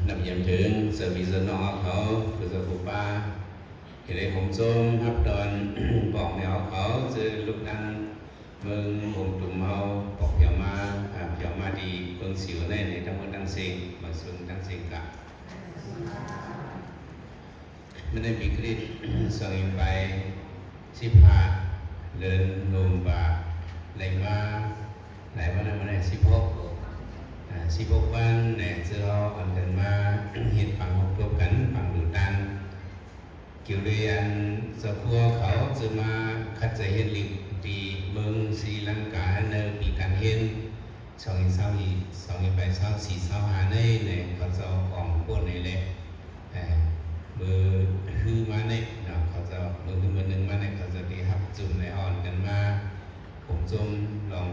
นำยามถึงเสวิสนอเขาคือสกุปาที่ได้ผมส้มฮับตอนปอกแนวเขาเจอลูกนั่งมึงผมตุ่มเฮาปอกเหี่ยวมาดีเพิ่งสิวในทั้งหมดทั้งสิ่งมาส่วนทั้งสิ่งกับไม่ได้มีคลิปส่งไปสิพาเดินลมบาไหลมานั้นมาได้16 วันเนี่ยเจออันเดินมาเห็นฝั่งหกตัวกันฝั่งดูตันเกี่ยวเรียนสะพัวเขาจะมาคัดใจเห็นลิบดีเมืองศรีลังกาเนปีการเห็น2 ไป4 5เนี่ยเขาจะออกพวกในเล็กเบอร์คือมาเนี่ยเนาะเขาจะเบอร์คือเบอร์หนึ่งมาเนี่ยเขาจะได้หับจุ่มในอ่อนกันมาผมจุ่มลอง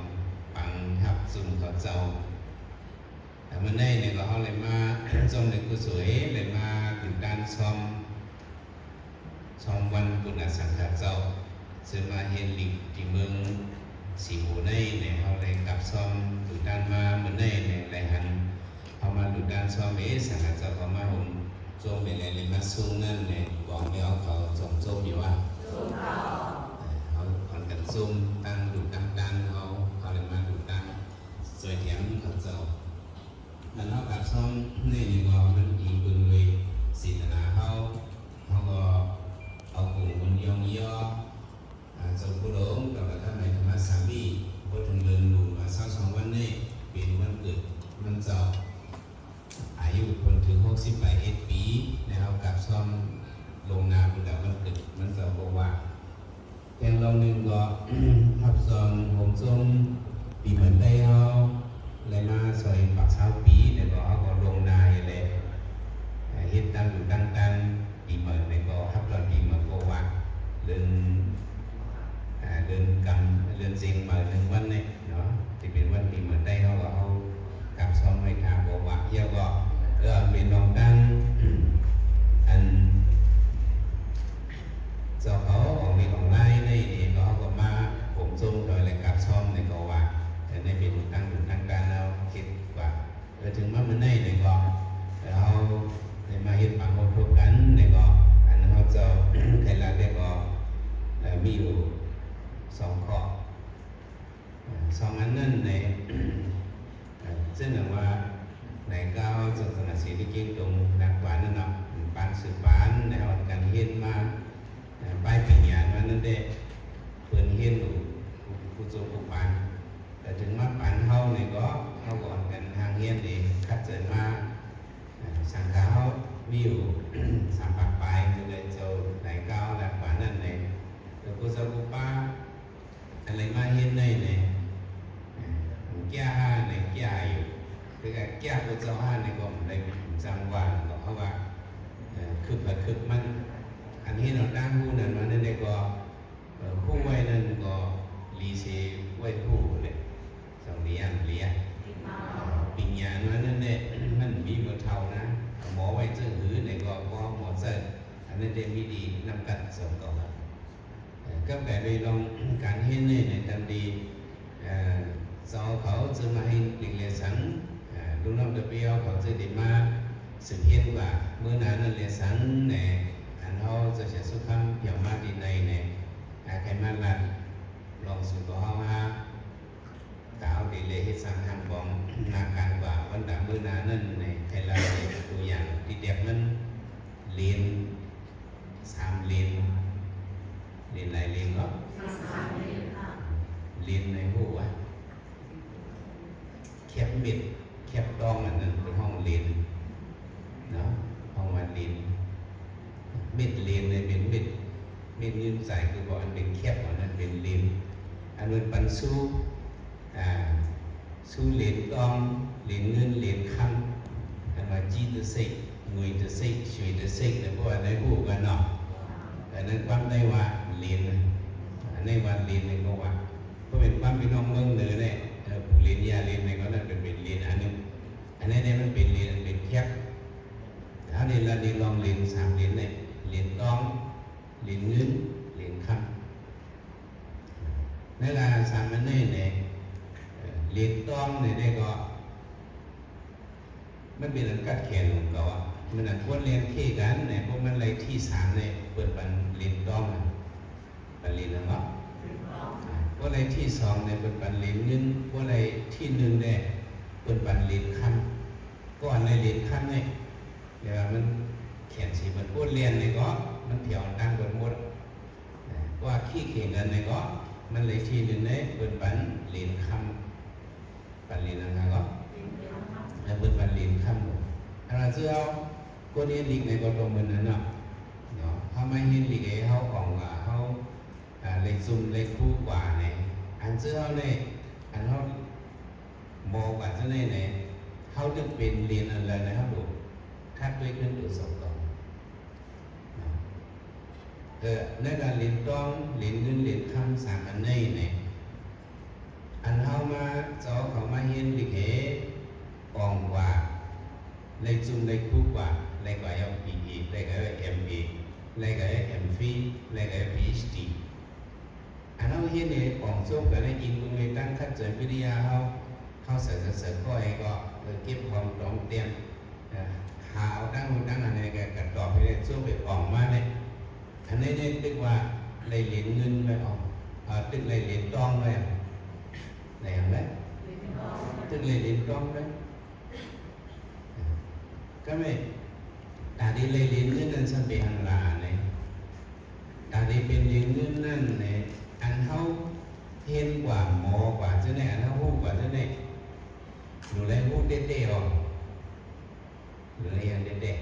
ปังหับจุ่มเขาเจ้าแต่เมื่อในเนี่ยก็เขาเลยมาจมในกุศลเลยมาถึงการซ้อมวันบุญสังฆเจ้าซึ่งมาเห็นลิบที่เมืองสีหูในเนี่ยเขาเลยกลับซ้อมถึงการมาเมื่อในเนี่ยเลยหันเขามาดูการซ้อมสังฆเจ้าเขามาผมจมไปเลยมาสู้นั่นเนี่ยบอกไม่เอาเขาส่งจมอยู่ว่าเขาคนกันซุ่มตั้งดูตั้งเขาเลยมาดูตั้งสวยเถียงเขาเจ้าแล้วนอกจากซ้อมนี่ก็มันอีกเป็นเลยศิลปะเขาก็เอากลุ่มคนย่อจงผู้หลงแต่ละท่านในธรรมะสามีพอถึงเดินดูมา22 วันนี้เป็นวันเกิดมันเจ้าอายุคนถึง61 ปีนะครับกับซ้อมลงนาเป็นแบบวันเกิดมันเจ้าบอกว่าแกงเราหนึ่งก็ทับซ้อมผมส้มปีเหมือนได้เขาเลยมาใส่ปักเช้าปีเนี่ยก็เขาก็ลงนาเลยเฮ็ดตั้งอยู่ตั้งปีเหมือนเนี่ยก็ทับตอนปีเหมือนก็ว่าเดินเสียงมา1 วันเนี่ยเนาะที่เป็นวันปีเหมือนได้เขาก็เอากับซ้อมไว้ทางบอกว่าเที่ยวก็เป็นลองตั้งอันเจ้าเขาออกมีของไล่ในนี่ก็เขาก็มาผมส้มโดยเลยกับซ้อมในก็ว่าแต่ในเป็นตั้งการเราคิดว่าถึงมามันในเนี่ยก็เราได้มาเห็นปังโมทุกันเนี่ยก็อันเขาเจ้าใครละได้ก็มีอยู่2 ข้อ2 อันนั้นในซึ่งว่าในก้าวศาสนาศิลป์ตรงนักหวานนั่นเนาะปานสืบปานในอ่อนการเห็นมาใบปิญญาณมันนั่นเด้เพื่อนเห็นอยู่ผู้โจผู้ปานแต่ถึงมาปานเขาเนี่ยก็เขาก่อนกันทางเห็นเองคัดเจนมาสังขารมีอยู่3 ปากปลายเลยเจ้าในก้าวนักหวานนั่นเองแล้วผู้โจผู้ปานอะไรมาเห็นในเนี่ยแก่เนี่ยแก่อยู่คือแก่ผู้เจ้าเนี่ยก็ได้จังหวะก็เพราะว่าคึกมันอันนี้เราตั้งผู้นั้นมานั่นเนี่ยก็ผู้ไว้นั่นก็ลีเซไว้ผู้เลยสองเลียปิญญาณมานั่นเนี่ยมันมีเมื่อเท่านะหมอไว้เจ้าหือเนี่ยก็หมอเจ้าอันนั้นเดมีดีนำกัดสองต่อก็แบบไปลองการเห็นในทันดีsauเขาจะมาให้หลีกเลี่ยสังลูกน้องตะเปียวเขาจะได้มาสืบเห็นว่าเมื่อนั้นเลี่ยสังเนี่ยอันเขาจะเสียสุขคำเกี่ยวมาดีในเนี่ยใครมาลัดลองสู่ตัวเขาฮะกล่าวดีเลยให้สังทางของนาการว่าวันดาเมื่อนั้นนั่นเนี่ยใครละตัวอย่างที่เด็กมันเรียน3 เรียนหลายเรียนหรอเรียนในหัวแคบเม็ดแคบดองอันนั้นเป็นห้องเรียนเนาะห้องวันเรียนเม็ดเรียนเลยเป็นเม็ดยืนใส่คือบอกอันเป็นแคบอันนั้นเป็นเรียนอันนั้นปันสู้เรียนดองเรียนเงินเรียนคำอันว่าจีตสิกงวยตสิกช่วยตสิกแต่พวกอันนั้นพูดกันเนาะอันนั้นความได้ว่าเรียนอันนี้ว่าเรียนเลยก็ว่าเพราะเป็นความพี่น้องเมืองเหนือเนี่ยผู้เรียนยาเรียนในก็นั่นเป็นเรียนอันนี้เนี่ยมันเป็นเรียนเป็นแคบถ้าเรียนละเรียนลองเรียน3 เรียนเนี่ยเรียนต้องเรียนเงินเรียนคำนั่นละ3 มันเนี่ยเรียนต้องเนี่ยได้ก็มัน เป็นอันกัดแขนของเราอ่ะมันอันควรเรียนเท่กันเนี่ยพวกมันอะไรที่สามเนี่ยเปิดปันเรียนต้องปันเรียนนะเนาะพวกอะไรที่สองเนี่ยเปิดปันเรียนเงินพวกอะไรที่หนึ่งเนี่ยเปิดปันเรียนคำก็อันในเรียนคำเนี่ยเดี๋ยวมันเขียนสีมันพูดเรียนเนี่ยก็มันเถี่ยวตั้งบนหมดว่าขี้เข่งกันเนี่ยก็มันเลยที่หนึ่งเนี่ยเปิดปันเรียนคำปันเรียนอะไรก็แล้วเปิดปันเรียนคำอะไรเจ้าก็เรียนลิกในกฎมันนั่นเนาะเขาไม่เห็นลิกเขาของเขาเลยซุ่มเลยคู่กว่าเนี่ยอันเจ้าเนี่ยอันเขามองว่าเจ้าเนี่ยเขาจะเป็นเรียนอะไรนะครับดูถ้าด้วยขึ้นตัวสอบก่อนในการเรียนต้องเรียนเงินเรียนคำสามอันนี้เนี่ยอันเขามาเจ้าเขามาเห็นลิกอ่อนกว่าเลยซุ่มเลยคู่กว่าเลยกว่า LPE เลยกว่า MA เลยกว่า MPhil เลยกว่า PhD อันนั้นเห็นเนี่ยของช่วงกันในอินบุญเวตั้งคัดเจริญวิทยาเขาเสริมก็ไอ้ก็เก็บความตรงเตรียมหาเอาตั้งอะไรกันต่อไปเลยช่วงไปออกมาเนี่ยอันนี้เนี่ยตึกว่าเลยเหรียญเงินไปออกตึกเลยเหรียญทองไปไหนอย่างไรตึกเลยเหรียญทองไปก็ไม่แต่ที่เลยเหรียญเงินนั้นสัมผัสหลาเนี่ยแต่ที่เป็นเหรียญเงินนั่นเนี่ยอันเขาเห็นกว่าหมอกว่าเจ้าเนี่ยอันเขาหูกว่าเจ้าเนี่ยหนูเลยหูเด็ดๆออกหรืออะไรอย่างเด็ด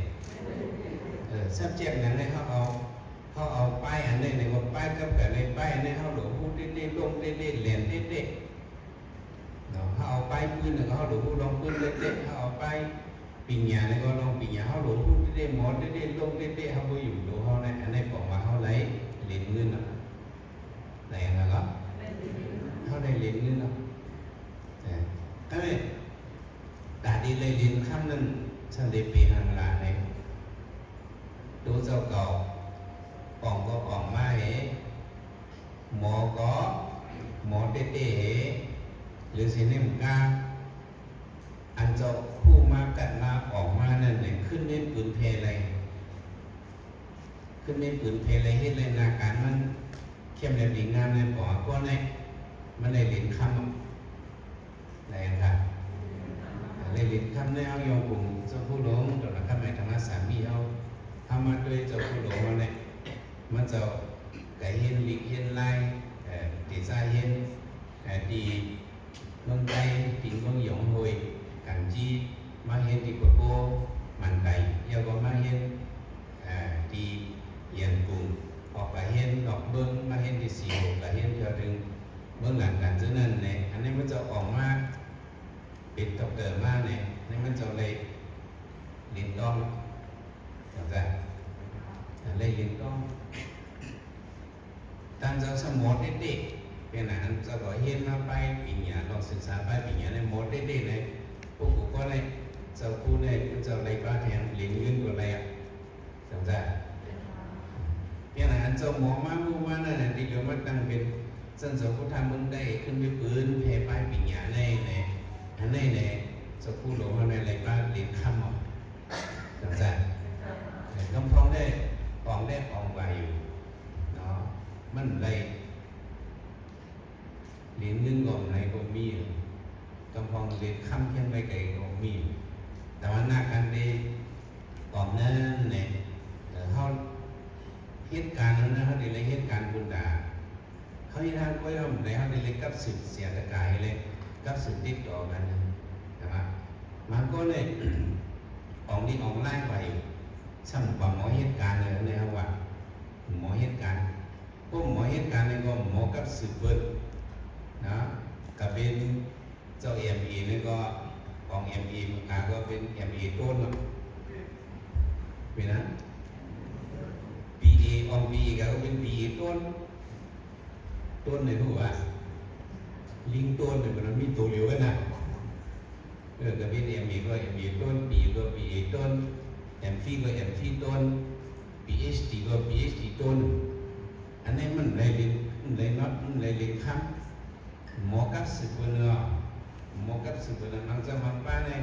ๆsubject นั้นเนี่ยเขาเอาป้ายอันนี้ในว่าป้ายกับแบบในป้ายอันนี้เขาหลงหูเด็ดๆลงเด็ดๆเหรียญเด็ดๆเขาเอาป้ายปืนเนี่ยเขาหลงหูลงปืนเด็ดๆเขาเอาป้ายปีญญาเนี่ยก็ลงปีญญาเขาหลงหูเด็ดๆหมอเด็ดๆลงเด็ดๆเขาไปอยู่ดูเขาเนี่ยอันนี้บอกว่าเขาไหลเหรียญเงินอ่ะไหนอะไรก็เขาได้เหรียญเงินอ่ะใช่ไหมแต่ดีเลยเหรียญคำนั้นฉันได้ปีหันหลาเนี่ยดูเจ้าเก่าออกก็ออกมาหมอก็หมอเต้หรือสิเนมกาอันเจ้าคู่มากันมาออกมานั่นเนี่ยขึ้นในปืนเพลอะไรขึ้นในปืนเพลอะไรเฮ็ดเลยนาการมันเข้มในปีงานในปอก็ในมันได้เหรียญคำอะไรครับเลยเหรียญคำในเอาโยงกลุ่มเจ้าผู้หลงตัวละคำในธรรมะสามีเอาทำมาด้วยเจ้าผู้หลงมาเนี่ยมันจะไก่เห็นลิกเห็นไล่ตีซ่าเห็นตีเมืองไทยตีเมืองหยงหวยกันจีมาเห็นตีกโก้มันไก่ยาวก็มาเห็นตีเยียนกลุ่มออกไปเห็นดอกเบิ้งมาเห็นตีสีหกก็เห็นเท่าถึงเบื้องหลังกันเจ้านั่นเนี่ยอันนี้มันจะออกมาปิดตกเกิดมาเนี่ยนี่มันจะเลยลิ้นต้องเข้าใจเลยลิ้นต้องตามเจ้าสมดเด็กๆเป็นอันจะก็เห็นมาไปปีนี้ลองศึกษาไปปีนี้ในหมดเด็กๆเลยพวกกูก็เลยเจ้าคู่เนี่ยเจ้าเลยก็แทนเลี้ยงเงินตัวอะไรอ่ะเข้าใจเป็นอันเจ้าหมอมาผู้มานั่นแหละที่เดี๋ยวมันตั้งเป็นเส้นเจ้าคู่ทำมึงได้ขึ้นไปปืนแพ้ไปปีนี้ในอันนี้ในเจ้าคู่หลงอะไรอะไรก็เลี้ยงข้ามหมดเข้าใจกำพองได้ออกได้ออกไปอยู่เนาะมันเลยเหรียญเงินก่อนในก็มีกำพองเหรียญคำเพียงใบไก่ก็มีแต่ว่าหน้าการได้ก่อนนั้นเนี่ยเขาเหตุการณ์นั้นเขาได้เลยเหตุการณ์บุญดาเขาที่ทางก็ย่อมในเขาได้เลยกับสืบเสียตะกายเลยกับสืบติดต่อกันนะครับมันก็เลยออกดีออกไล่ไปสำหรับหมอเหตุการณ์เลยนะครับว่าหมอเหตุการณ์พวกหมอเหตุการณ์นี่ก็หมอกับสืบเบิร์นะกับเป็นเจ้าMEนี่ก็ของ ME ก็เป็น ME ต้นเนาะเป็นนะ PA ของ PE ก็เป็น PA ต้นในหัวลิงต้นเนี่ยมันมีตัวเดียวกันนะกับเป็น ME ก็ ME ต้น PE ก็ PA ต้นMPhil ก็MPhil ต้น PhD ก็ PhD ต้นอันนี้มันเลยเรียนน็อตมันเลยเรียนคำหมอกับสืบเนื้อหมอกับสืบเนื้อมันจะมาป้าเนี่ย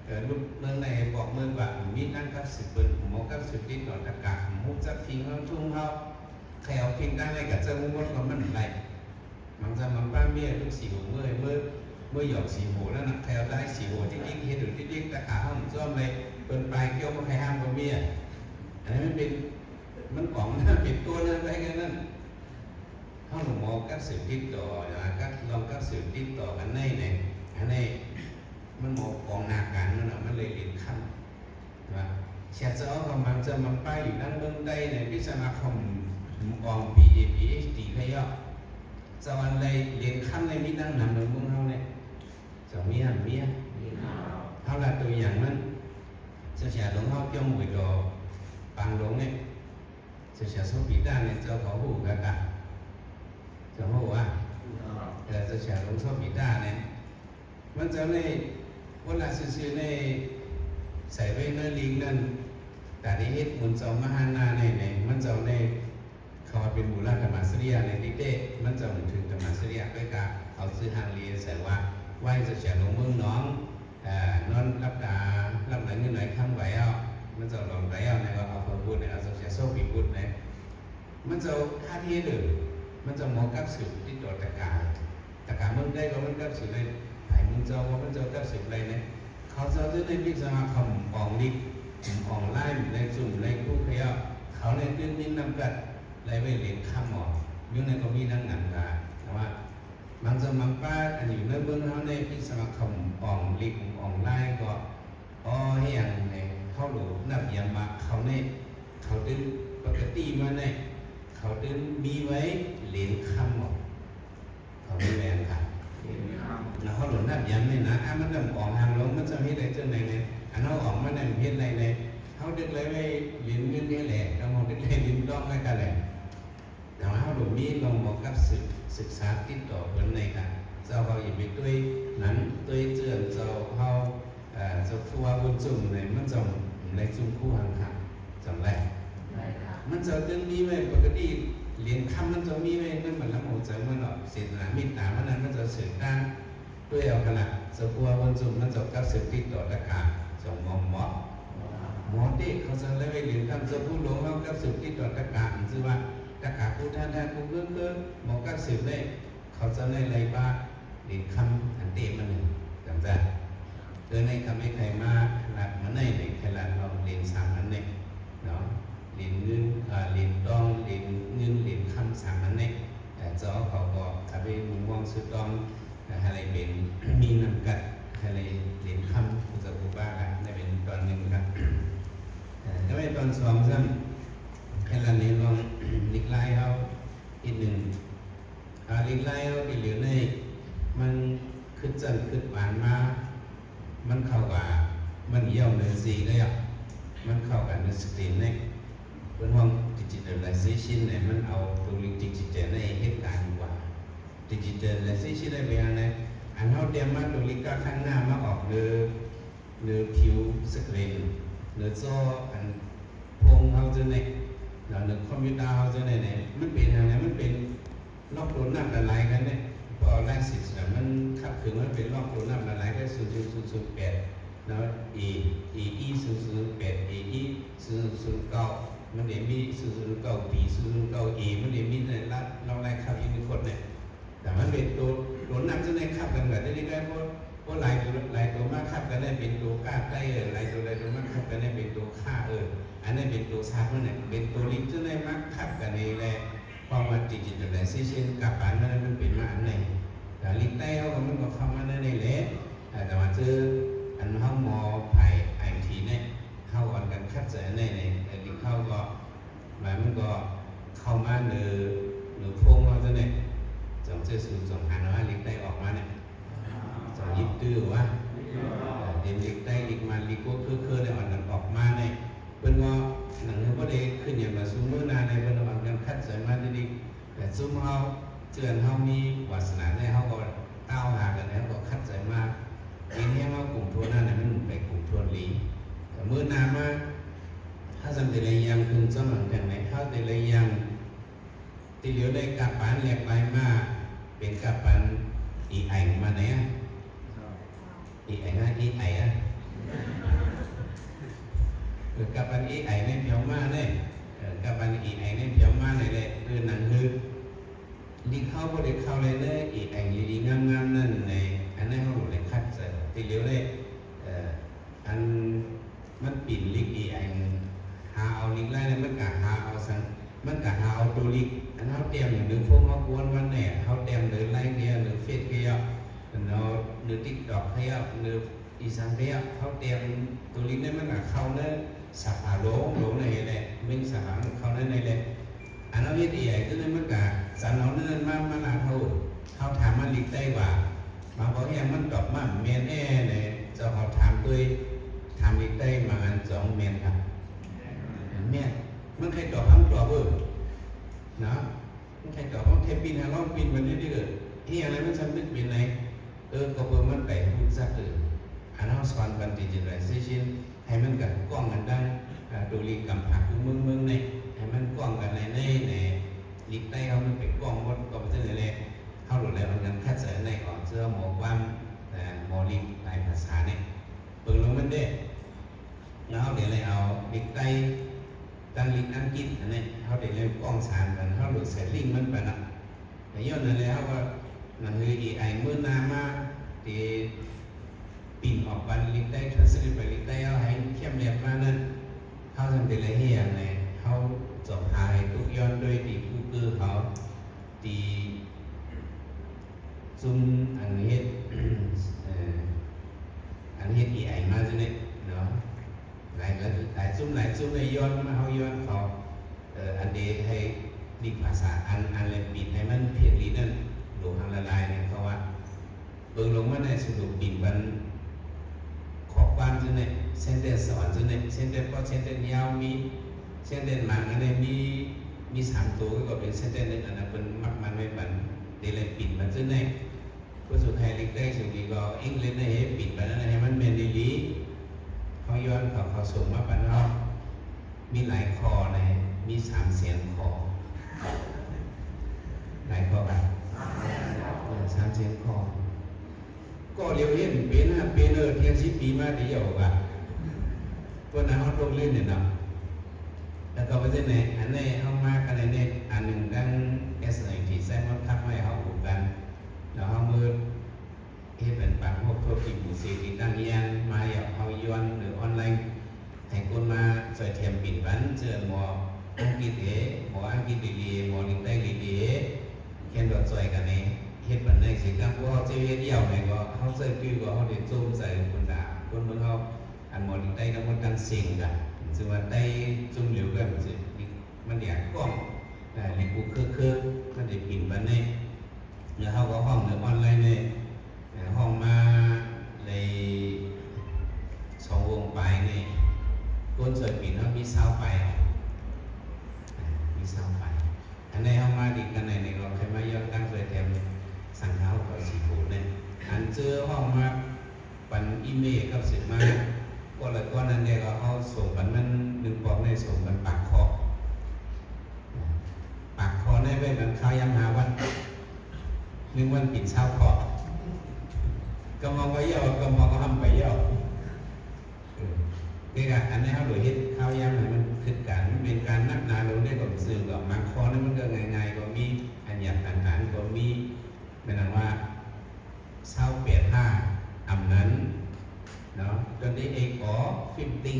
ก ลูกเมืองในบอกเมืองว่ามีนั่งกับสืบเปิลหมอกับสืบติดต่อตะกามุกจับพิงเขาทุ่งเขาใครเอาพิงได้เลยกับเจ้ามุกก็มันไหลมันจะมันป้าเมียลูกสีหัวเมื่อหยอกสีหัวแล้วนะใครเอาได้สีหัวที่ยิ่งเห็นหรือที่ยิ่งตะกาห้องจ้อมเลยเป็นปลายเกี่ยวกับใครห้ามกับเมียอันนี้มันเป็นมันของนะเป็นตัวนั้นไปกันนั่นห้องหมอกับสืบติดต่อนะกับลองกับสืบติดต่อกันในเนี่ยอันนี้มันหมอกองนาการมันเลยเรียนขั้นว่าเสียเจ้าก็มันจะมันไปอยู่ด้านเบื้องใต้ในวิสมาคมกอง PhD ให้ย่อจะวันใดเรียนขั้นในมินั่งนำในเมืองเขาเนี่ยจะมีเขาละตัวอย่างนั้นจะเสียหลวงพ่อเกี่ยวมือดอปังหลวงเนี่ยจะเสียโซปีด้านเนี่ยเจ้าเขาหูกันกันจะหูว่าจะเสียหลวงโซปีด้านเนี่ยมันจะในเวลาซื้อในใส่ไว้ในลิงนั่นแต่ที่เฮ็ดมันจะมหานาในมันจะในเขาเป็นบุราธรรมสริยาในที่เด็มันจะถึงธรรมสริยาด้วยกันเอาซื้อฮังเรียใส่ว่าไหวจะเสียลงเมืองน้องนอนรับเงินไหนข้ามไหวเอามันจะลองไหวเอาในว่าเอาพอพูดในเอาจะเสียโซ่ปีพูดในมันจะท่าที่เดือมันจะมองกับสื่อที่ตัวตะการเมืองได้ก็มันกับสื่อในมึงเจ้าว่ามันเจ้ากับสิ่งใดเนี่ยเขาเจ้าจะได้พิจารณาคำของลิกของไล่ในจุ่มในคู่เขียวเขาในตื้นนินนำกัดไล่ไว้เลี้ยงข้ามหมอยุ่งในก็มีนั่งหนังกาแต่ว่าบางสมังป้าอันอยู่ในเบื้องเขาในพิจารณาคำของลิกของไล่ก็ให้อย่างในเขาหลูนับยามาเขาในเขาตื้นปกติมาในเขาตื้นมีไว้เลี้ยงข้ามหมอเขาไม่แรงค่ะแล้วเขาหลุดนับย้ำเลยนะมันดำออกทางลงมันจะมีอะไรเจ้าไหนเนี่ยอันเขาออกมาในเพี้ยนอะไรเนี่ยเขาดึกเลยไม่ลิ้นเงี้ยแหละเรามองดึกเลยลิ้นร้องอะไรกันแหละแต่ว่าเขาหลุดมีลงบอกกับศึกษาติดต่อเพิ่นในกันเจ้าเขาอย่าไปด้วยนั้นด้วยเจือนเจ้าเขาเจ้าทัวร์บนจุ่มเนี่ยมันจะในจุ่มคู่ห่างๆจำแรกมันจะตึงมีไหมปกติเรียนคำมันจะมีไว้นั่นเหมือนละโมจะมันหรอกเศษหนามิตรหนามันนั้นมันจะสื่อด้านด้วยเอาขนาดสกัวบนจุ่มมันจะกับสื่อติดต่อตะการจะหมอเด็กเขาจะเลยไปเรียนคำจะพูดลงเขากับสื่อติดต่อตะการคือว่าตะการพูดท่านพูดเลื่อนหมอกับสื่อได้เขาจะได้ไรบ้าเรียนคำอันเต็มมันหนึ่งจำได้โดยในคำไม่ใครมาหลักมันในแค่หลักเราเรียนสามนั้นเนี่ยเนาะเรียนเงินเรียนต้องเรียนเงินเรียนคำสามนั้นเนี่ยแต่เจ้าเขาก็ถ้าไปมุมมองสุดต้องอะไรเป็นมีนำกัดอะไรเรียนคำจะพูดว่าได้เป็นตอนหนึ่งครับถ้าไม่ตอนสองซ้ำแค่ละนี้ลองลิกไล่เขาอีกหนึ่งลิกไล่เขาที่เหลือในมันขึ้นจันขึ้นหวานมามันเข้ากับมันเยี่ยมเลยสีเลยอ่ะมันเข้ากับในสตรีมเนี่ยเป็นห้อง digitalization เนี่ยมันเอาตัวลิงดิจิทัลในเหตุการณ์กว่า digitalization ได้เป็นยังไงอันเขาเตรียมมาตัวลิงก็ข้างหน้ามาออกเนื้อผิวสกรีนเนื้อจออันพงเขาจะเนี่ยเนื้อคอมพิวเตอร์เขาจะเนี่ยมันเป็นยังไงมันเป็นลอกโดนน้ำละลายกันเนี่ยพอไล่สิมันขับถึงมันเป็นลอกโดนน้ำละลายได้0.008แล้ว0.08 0.09มันเดี๋ยวมี0.9 B 0.9 มันเดี๋ยวมีในรัฐเราไล่ขับอีกหนึ่งคนเนี่ยแต่มันเป็นตัวโดนน้ำจะได้ขับกันแบบได้เพราะหลายตัวมากขับกันได้เป็นตัวกล้าใกล้หลายตัวมากขับกันได้เป็นตัวฆ่าอันนั้นเป็นตัวชาร์จมันเนี่ยเป็นตัวลิงก์จะได้มากขับกันในแหละความว่า digitalization กับอันนั้นมันเป็นมาอันไหนแต่ลิงก์ใต้เขาก็มันก็เข้ามาในแหละแต่ว่าคืออันเขามอไผ่ไอทีเนี่ยเข้ากันกันคัดใจในลิงก์เข้าก็มันก็เข้ามาหรือพวงเราจะเนี่ยจงเชื่อสูจงหันว่าลิงก์ใต้ออกมาเนี่ยจงยิบตื้อว่าเดี๋ยวลิงก์ใต้ลิงก์มาลิงก์ก็คือเนี่ยมันออกมาเนี่ยเป็นว่าหนังเขาได้ขึ้นอย่างมาซุ้มเมื่อนาในเป็นวันกันคัดใจมาดีแต่ซุ้มเขาเจือนเขามีวาสนาเนี่ยเขาก็ก้าวหากันแล้วก็คัดใจมาทีนี้ว่ากลุ่มทัวร์นั่นเนี่ยมันไปกลุ่มทัวร์ลีแต่เมื่อนานมาถ้าสัมผัสอะไรยังคุณสมังแต่ไหนเข้าแต่อะไรยังที่เหลือได้กับปันแหลกไปมาเป็นกับปันอีไอมาเนี่ยอีไอนะอีไอ กับอันอีไอในเพียวมาเนี่ยกับอันอีไอในเพียวมาเนี่ยเลยหนังคือลิเข้าก็ได้เข้าเลยเนี่ยอีไอดีๆงามๆนั่นในอันนั้นเขาเลยคัดเสร็จทีเดียวเลยอันมันปิ่นลิกอีไอหาเอาลิกไล่เนี่ยมันกะหาเอาสังมันกะหาเอาตัวลิกอันเขาเตรียมอย่างหนึ่งพวกเขากวนวันเนี่ยเขาเตรียมหรือไล่เกียร์หรือเฟซเกียร์เราหรือติ๊กดอกเกียร์หรืออีสังเกียร์เขาเตรียมตัวลิกเนี่ยมันกะเข้าเนี่ยสาขาโลnày này mìnhสาขาเข้าในเลยอันนั้นวิธีใหญ่ก็เลยมันกะสารเราเนื่นมาลาเขาถามมันลิกได้ว่ามาบอกแค่มันตอบมาเมียนเนี่ยจะเขาถามด้วยถามลิกได้มาอันสองเมียนครับเมียนมันใครตอบคำตอบเออนะมันใครตอบว่าแค่ปีนหาล่องปีนวันนี้ดิเกิดที่อะไรมันสำนึกปีนไหนก็เพิ่มมันไปพูดสักเอออันนั้นสอนกันจริงๆเลยซิ่งให้มันกับกล้องกันได้ดูลิกำผักมึงเนี่ยให้มันกล้องกันในลิกได้เขามันเป็นกล้องหมดก็ไม่ใช่เลยเข้าหลุดแล้วมันยังคัดเสนในก่อนเสื้อหมวกว่ำหมอลิกหลายภาษาเนี่ยเปิดลงมันได้แล้วเดี๋ยวเลยเอาลิกได้ตั้งลิกอังกฤษอันนี้เขาเดี๋ยวเลยกล้องสารกันเขาหลุดใส่ลิงมันไปนะแต่ย้อนนั่นเลยเขาว่านั่นคือไอมือนามาที่ปิ่นออกบันลิกได้ทศนิไปลิกได้เอาให้เข้มเรียบมานั้นเขาทำแต่ละเฮียในเขาจบหายทุกย้อนด้วยตีผู้คือเขาตีซุ่มอันนี้อันนี้อีไอมาจะเนี่ยเนาะหลายซุ่มในย้อนมาเขาย้อนเขาอันเดียให้ดิภาษาอันอะไรปิดให้มันเพียรลีนั่นหลวงทางละลายเนี่ยเขาว่าเบิ่งลงมาในสรุปปิ่นมันขอบความจะเนี่ยเส้นเดินสอนจะเนี่ยเส้นเดินเพราะเส้นเดินยาวมีเส้นเดินมันอันนี้มีสามตัวก็เป็นเส้นเดินหนึ่งอันนั้นเป็นมักมันไม่บันเดลปิ่นมันจะเนี่ยผู้สุดท้ายลิกได้สุดที่ก็อังกฤษเนี่ยปิ่นมันนั่นให้มันเป็นดีเขาย้อนเขาส่งมาปันเขามีหลายคอเลยมี3 เสียงคอหลายคอแบบ3 เสียงคอก็เรียวเล่นเป็นเที่ยง10 ปีมาเดียวกันวันนั้นเขาลงเล่นเนี่ยนะแล้วก็ไปเส้นไหนอันนี้เขามากันในนี้อันหนึ่งดัง S1 ที่ใช้มันคัดไว้เขาอุกันแล้วเขามือที่เป็นปากพวกโทรกิบุษีที่ตั้งยันมาอย่างเขาย้อนหรือออนไลน์ให้คนมาใส่เทียมปิ่นบันเจอหมออังกฤษหมออังกฤษดีหมอลิงได้ดีเขียนดอกสวยกันนี้เฮ็ดบันในสิครับว่าเขาจะเฮ็ดเดี่ยวไหนก็เขาใส่กิ้วก็เขาเด็ดจุ่มใส่คนด่าคนมึงเขาอันหมอลิงได้ก็มันกันเสียงกันซึ่งว่าได้จุ่มเหลวกันสิมันอยากกล้องลิงกูคือมันได้ปิ่นบันในแล้วเขาก็ห้องหรือออนไลน์เนี่ยห้องมาเลย2 วงไปเนี่ยก้นสวยปิ่นเขามีเสาไปอันนี้ห้องมาดีกันในก็ใครมาย้อนตั้งเลยแถมสั่งเขาก็สีฟูเนี่ยอันเจอห้องมาปันอีเมลกับเสร็จมาก็เลยก้อนนั้นเนี่ยก็เขาส่งปันมัน1 ปอกในส่งปันปากคอในเว้นมันข้าวยำหาวัน1 วันปิ่นเช้าคอกำมองไว้ย่อกำมองก็ทำไปย่อนี่ค่ะอันนี้เขาโดยเฮ็ดข้าวยำมันคือการเป็นการนักนาลงได้กับสื่อกับมังคอนั้นมันก็ง่ายๆก็มีอันหยาบต่างๆก็มีเป็นอันว่าเช้า85อำนั้นเนาะตอนนี้เอกอฟิมติ้ง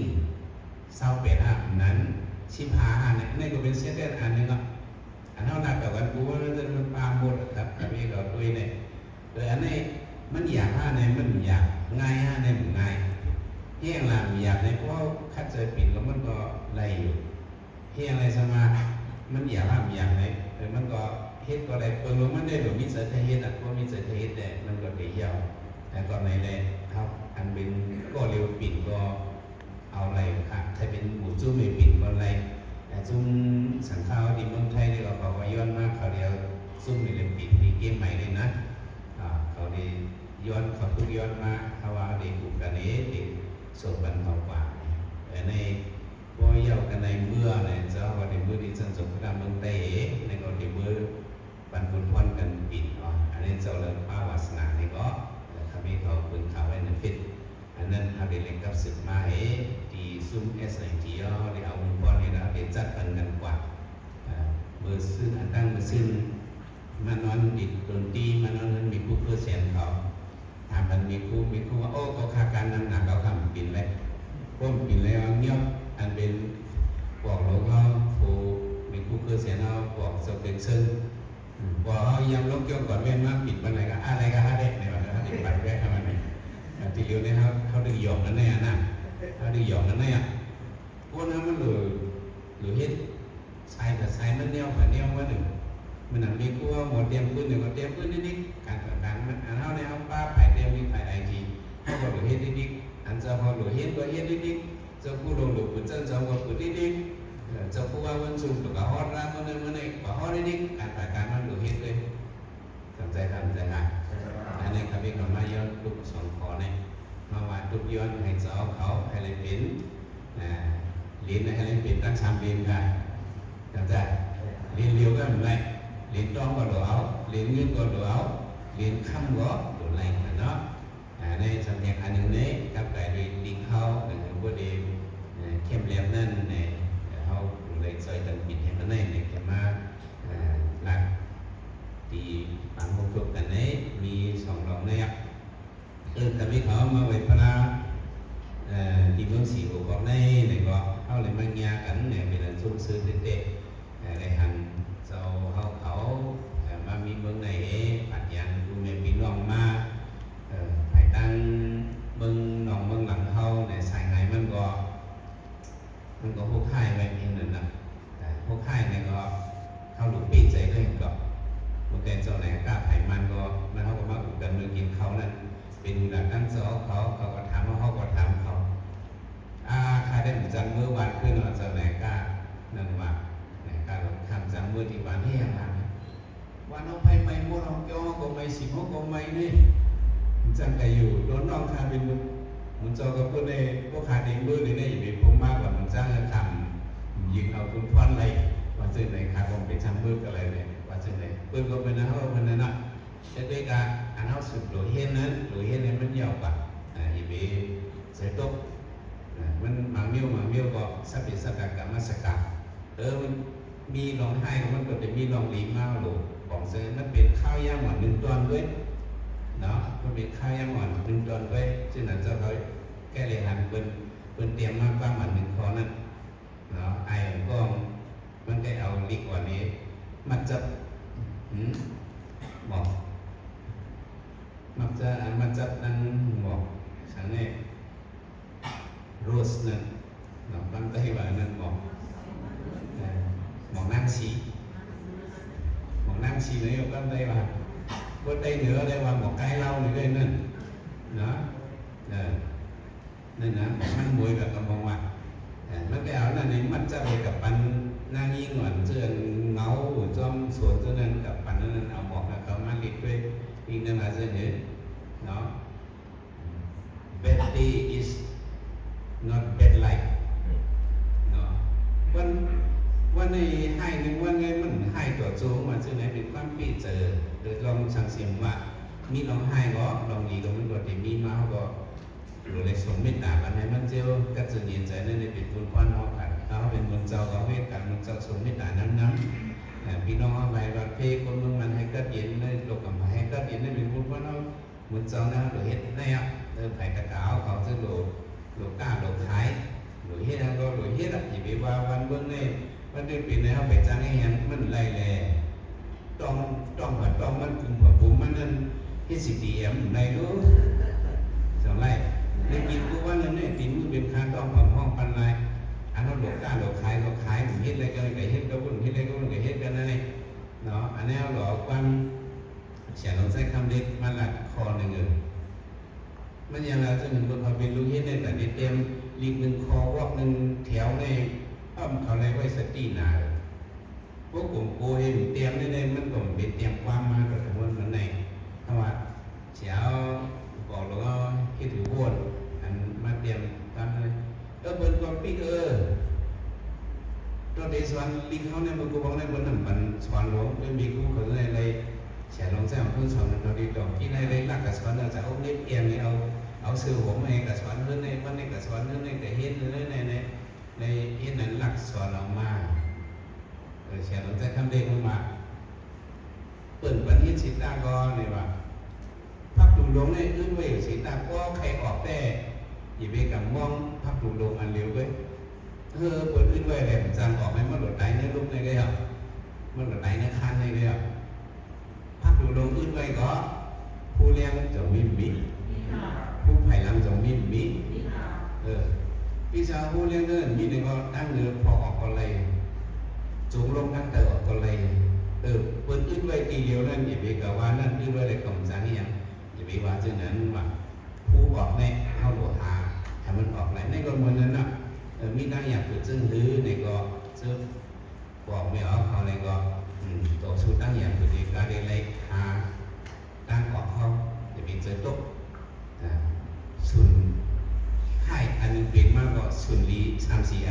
เช้า85อำนั้น15อันนี้ก็เป็นเส้นเดินอันนึงอ่ะอันเท่านั้นกับวันกูว่ามันปาหมดครับอันนี้ก็ด้วยเนี่ยโดยอันนี้มันอยากในมันอยากง่ายในมันง่ายเฮียงล่ะอยากในเพราะคัดใจปิดแล้วมันก็ไหลอยู่เฮียงอะไรสมามันอยากในแต่มันก็เฮ็ดก็ได้เปิดลงมันได้แบบมีเสถียรเฮ็ดเพราะมีเสถียรแต่มันก็ได้ยาวแต่ก็ในแหละครับอันเป็นก็เร็วปิดก็เอาอะไรครับถ้าเป็นหมูจุ้มไม่ปิดก็อะไรแต่จุ้มสังข้าวที่เมืองไทยนี่ก็เขาย้อนมากเขาเดียวซุ่มไม่ได้ปิดมีเกมใหม่เลยนะเขาได้ย้อนเขาทุกย้อนมาเขาว่าได้ถูกกันนี้ได้ส่งบันเขากว่าแต่ในบ่อยาวกันในเมื่อเนี่ยเจ้าว่าได้เมื่อที่สันสุขธรรมเมืองไทยในก็ได้เมื่อบันพุนวันกันปิดอันนี้เจ้าเลิกป้าวาสนานี่ก็ทำให้เขาปืนข่าวไว้ในฟิต อันนั้นเขาเรียนกับศึกมาที่ซุ้ม SIT ได้เอาเงินก้อนนี้แล้วเดี๋ยวจัดกันกันกว่าเบอร์ซึ่งอันตั้งเบอร์ซึ่งมานอนดิดดนตรีมานอนนั้นมีผู้เพื่อเสียงเขาถามมันมีผู้ว่าโอ้เขาคาการนำหนักเขาทำปิ่นเลยพวกปิ่นเลยเอาเงียบอันเป็นบอกเราก็ผู้มีผู้เพื่อเสียงเขาบอกสเปกซึ่งบอกเขายังลบเกี่ยวก่อนเว้นว่าปิดวันไหนก็อะไรก็อะไรในวันนั้นติดบัตรไว้ทำไมที่เลี้ยวเนี่ยเขาดึงหยอกกันเนี่ยนะเขาดึงหยอกกันเนี่ยพวกนั้นมันหรือเฮ็ดใส่แต่ใส่มันเนี้ยผ่านเนี้ยว่าหนึ่งมันหนังมีกู้ว่าหมดเตรียมพื้นหนึ่งก็เตรียมพื้นนิดๆการต่างๆมันอันเท่าในเอาป้าผ่ายเตรียมมีผ่ายไอทีเขาบอกหรือเฮ็ดนิดๆอันจะพอหรือเฮ็ดก็เฮ็ดนิดๆจะกู้ลงหรือปุ่นเจ้าจะหมดปุ่นนิดๆจะกู้ว่าวันศุกร์หรือก็ฮอดร้านมันนี่ก็ฮอดนิดๆการต่างๆมันหรือเฮ็ดเลยทำใจงานอันนี้ครับพี่ก็มาย้อนลูกสองขอเนี่ยมาว่าทุกย้อนให้เจ้าเขาให้เลยเป็นเรียนให้เลยเป็นตั้ง3 เรียนกันจำใจเรียนเร็วก็ไม่เรียนต้องก็หล่อเอาเรียนเงินก็หล่อเอาเรียนค่ำก็หล่อไรกันเนาะในสำเนียงอันหนึ่งนี้กับแต่เรียนลิงเขาหนึ่งพวกเดิมเข้มเรียบนั่นเนี่ยเขาเลยซอยตันปิดให้มันได้เนี่ยจะมาหลักตีปังพวกทุกกันนี้มี2 รองเนี่ยแต่ไม่เขามาไว้พระที่เมืองศรีโอกาสในเนี่ยก็เขาเลยมาเงียกันเนี่ยเป็นอันสุ่มซื้อเด็ดในหันเจ้าเขามามีเมืองไหนปัดยันดูในปีน้องมาไปตั้งเมืองน้องเมืองหลังเขาในสายไหนมันก็พวกค่ายแบบนี้นั่นนะแต่พวกค่ายเนี่ยก็เขาหลุดปีใจเลยก็พวกแกเจ้าไหนกล้าไผ่มันก็มันเขาก็มาอุดกันเมืองกินเขานั่นเป็นหลักตั้งเจ้าเขาก็ถามว่าเขาก็ถามเขาข้าได้เหมือนจังเมื่อวันขึ้นเจ้าไหนกล้านั่นว่าการคำจังเมื่อที่บ้านที่ยังไงวันเอาไปไม่หมดเอาเกี่ยวก็ไม่สิบก็ไม่นี่จังแต่อยู่โดนน้องคาเป็นมันเจ้าก็เพื่อนในพวกขาเองด้วยในได้อยู่ในพงมากกว่ามันจ้างคำยิงเอาคุณพ่อนอะไรว่าซึ่งในคาคงเป็นช่างมืดอะไรเลยว่าซึ่งในเพื่อนก็เป็นนะเขาเป็นนั่นนะแต่ด้วยการอันเขาสุดหลุยเห็นนั้นหลุยเห็นนั้นมันยาวกว่าอีบีเสตกมันมังเมียวก็สับเปสักกะมาสกัดมันมีลองให้มันก็จะมีลองลีมาหลูของเซมันเป็นข้าวย่างหวาน1 ตอนด้วยเนาะมันเป็นข้าวย่างหวาน1 ตอนด้วยซึ่งนั่นเจ้าเขาแก้เลยหันเป็นเตรียมมากกว่าหวาน1 คอนั่นเนาะไอ้ก็มันได้เอาลีกว่านี้มันจะบอกมันจะนั่งบอกฉันเนี่ยโรสนั่นเนาะบางทีว่านั่นบอกนั่งชีnày ở bên đây mà bên đây nữa đây là một cái lau này đây nên đó nên là một ăn muối là cầm bông mặt nó cái áo này mắt ra vềกับปันนั่งยิ่งหวานเชื่อเงาหัวจอมสวนเท่านั้นกับปันนั้นเอาบอกนะเขามาลิดด้วยอีกนั่นlà gì nhỉ đó Betty is not bad like đóวันนี้ให้หนึ่งวันไงมันให้ตัวโจงมาซึ่งไหนเป็นความปีเจอหรือลองสังเสียงว่ามีลองให้ก็ลองดีลองไม่กดแต่มีมาก็หรือเลยสมเมตตากันให้มันเจ้าก็จะเนียนใจนั่นเป็นบุญควันเขากันเขาเป็นบุญเจ้าเขาให้กันบุญเจ้าสมเมตตาน้ำพี่น้องเอาไปรักเพคนเมืองมันให้กัดเย็นเลยโลกกำไให้กัดเย็นนั่นเป็นบุญควันเขาบุญเจ้านะหรือเห็ดนี่อ่ะไผ่กระเกาเขาจะโลก้าโลขายหรือเฮ็ดก็หรือเฮ็ดอ่ะอย่าไปว่าวันเบื้องนี่มันได้เป็นแล้วไปจ้างให้ยังมันไล่แหล่ต้องผัดต้องมันกลุ่มผัดผมมันนั่นที่CTMในรู้สองไล่ในกินกูว่านั่นเนี่ยติมือเป็นคาต้องผัดห้องปันไล่อันนั้นหลอกก้าหลอกขายผมเฮ็ดอะไรกันก็เฮ็ดก็บุญเฮ็ดอะไรก็บุญก็เฮ็ดกันนั่นเองเนาะอันนี้หลอกวันเสียงเราใช้คำเด็ดมาหลักคอหนึ่งมันยังเราจะหนึ่งบนความเป็นรู้เฮ็ดเนี่ยแต่เต็มลีก1 คอวอก1 แถวในเขาเลยไว้สติหนาพวกกลุ่มโกเห็นเตรียมในมันก็เป็นเตรียมความมาแต่ทั้งวันในเพราะว่าเช้าบอกแล้วก็คิดถึงวนอันมาเตรียมความเลยเปิดความปีตัวเดชวันลิงเขาเนี่ยมันก็บอกในบนน้ำมันสอนหลวงไม่มีกูเขาเลยเฉลองแซมเพื่อสอนเราดีดอกที่ในเลยหลักกับสอนเราจะเอาเล็บเอียงเอา เอาสื่อผมเองกับสอนเรื่องในวันนี้กับสอนเรื่องในแต่เฮ็ดเรื่องในเฮ็ดนั้นหลักสอนออกมาเสียงมันจะคำเด็กมาเปิดปัญญาสิตากรเนี่ยว่าพักดูลงในอื่นเวสิตาก็ใครออกแต่อย่าไปกับมองพักดูลงอันเร็วเว้ยเปิดอื่นเว้ยแหละจังออกไหมมันหลุดไหลในลูกในเลยอ่ะมันหลุดไหลในคันในเลยอ่ะพักดูลงอื่นเว้ยก็ผู้เลี้ยงจะมีผู้ไผ่ลำจะมีพี่สาวผู้เลี้ยงเดินมีหนึ่งก็ตั้งเรือพอออกก็เลยจุงลงตั้งแต่ออกก็เลยเปิดอื่นไว้ทีเดียวนั่นอย่าไปกับว่านั่นอื่นไว้เลยกล่อมสังอย่างอย่าไปว่าเช่นนั้นว่าผู้ออกในเข้าโลหะถ้ามันออกไหนในก็เหมือนนั้นน่ะมีตั้งอย่างฝึกซึ่งหื้อในก็ซึ่งบอกไม่ออกเขาในก็ตัวสูตั้งอย่างฝึกดีการเรียนเลยหาตั้งออกเขาจะเป็นเจอตุ๊กสุนให้อันนึงเป็นมากกว่าสุนลี3-4 อัน